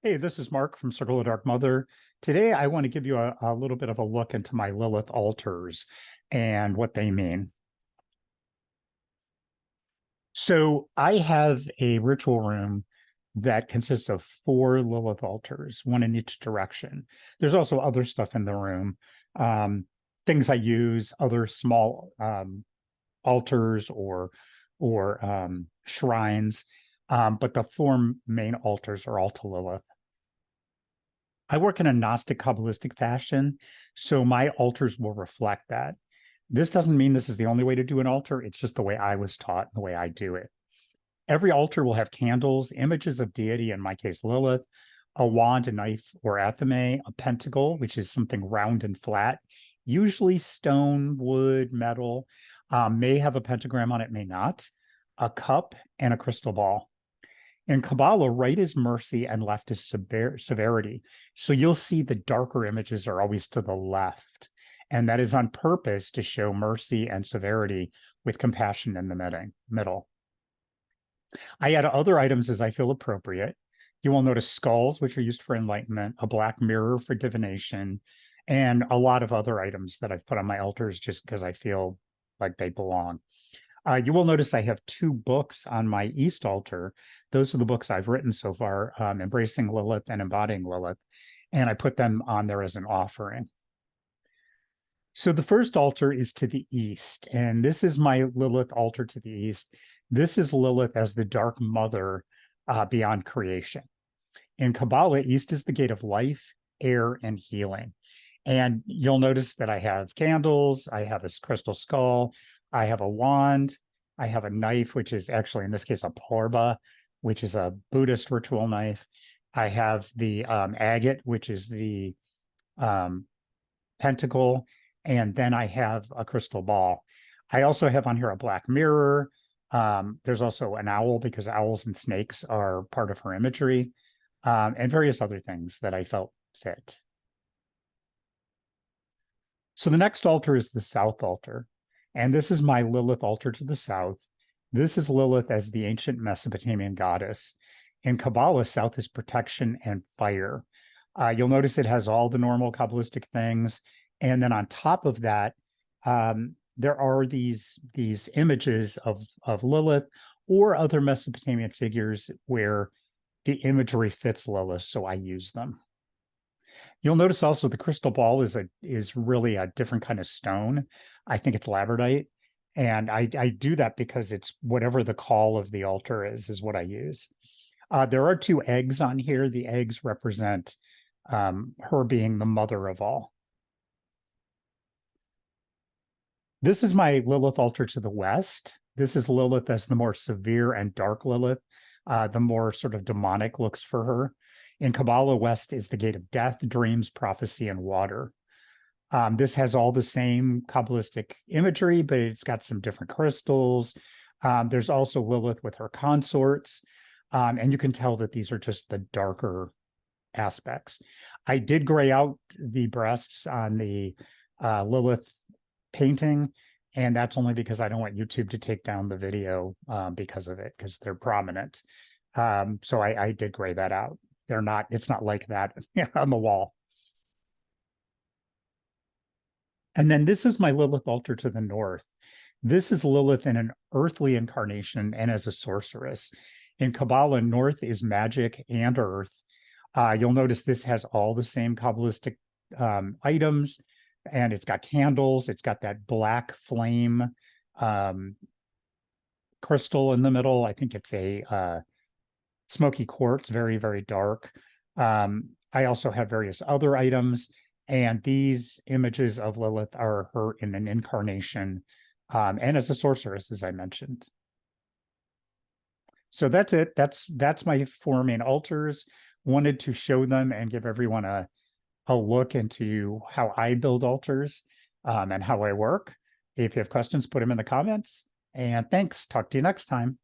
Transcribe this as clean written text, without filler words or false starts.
Hey, this is Mark from Circle of Dark Mother. Today, I want to give you a little bit of a look into my Lilith altars and what they mean. So, I have a ritual room that consists of 4 Lilith altars, one in each direction. There's also other stuff in the room, um, things I use, other small altars or shrines, but the 4 main altars are all to Lilith. I work in a Gnostic Kabbalistic fashion, so my altars will reflect that. This doesn't mean this is the only way to do an altar. It's just the way I was taught, the way I do it. Every altar will have candles, images of deity, in my case, Lilith, a wand, a knife, or athame, a pentacle, which is something round and flat, usually stone, wood, metal, may have a pentagram on it, may not, a cup, and a crystal ball. In Kabbalah, right is mercy and left is severity. So you'll see the darker images are always to the left. And that is on purpose to show mercy and severity with compassion in the middle. I add other items as I feel appropriate. You will notice skulls, which are used for enlightenment, a black mirror for divination, and a lot of other items that I've put on my altars just because I feel like they belong. You will notice I have 2 books on my East altar. Those are the books I've written so far, Embracing Lilith and Embodying Lilith, and I put them on there as an offering. So the first altar is to the east, and this is my Lilith altar to the east. This is Lilith as the dark mother beyond creation. In Kabbalah, east is the gate of life, air, and healing. And you'll notice that I have candles, I have a crystal skull, I have a wand, I have a knife, which is actually, in this case, a porba, which is a Buddhist ritual knife. I have the agate, which is the um, pentacle, and then I have a crystal ball. I also have on here a black mirror. There's also an owl because owls and snakes are part of her imagery, and various other things that I felt fit. So the next altar is the south altar. And this is my Lilith altar to the south. This is Lilith as the ancient Mesopotamian goddess. In Kabbalah, south is protection and fire. You'll notice it has all the normal Kabbalistic things. And then on top of that, there are these images of Lilith or other Mesopotamian figures where the imagery fits Lilith, so I use them. You'll notice also the crystal ball is really a different kind of stone. I think it's labradite. And I do that because it's whatever the call of the altar is what I use. There are 2 eggs on here. The eggs represent her being the mother of all. This is my Lilith altar to the west. This is Lilith as the more severe and dark Lilith, the more sort of demonic looks for her. In Kabbalah, west is the gate of death, dreams, prophecy, and water. This has all the same Kabbalistic imagery, but it's got some different crystals. There's also Lilith with her consorts. And you can tell that these are just the darker aspects. I did gray out the breasts on the Lilith painting, and that's only because I don't want YouTube to take down the video because of it, because they're prominent. So I did gray that out. It's not like that on the wall. And then this is my Lilith altar to the north. This is Lilith in an earthly incarnation and as a sorceress. In Kabbalah, north is magic and earth. You'll notice this has all the same Kabbalistic items, and it's got candles. It's got that black flame crystal in the middle. I think it's a smoky quartz, very, very dark. I also have various other items, and these images of Lilith are her in an incarnation and as a sorceress, as I mentioned. So that's it. That's my 4 main altars. Wanted to show them and give everyone a look into how I build altars and how I work. If you have questions, put them in the comments. And thanks. Talk to you next time.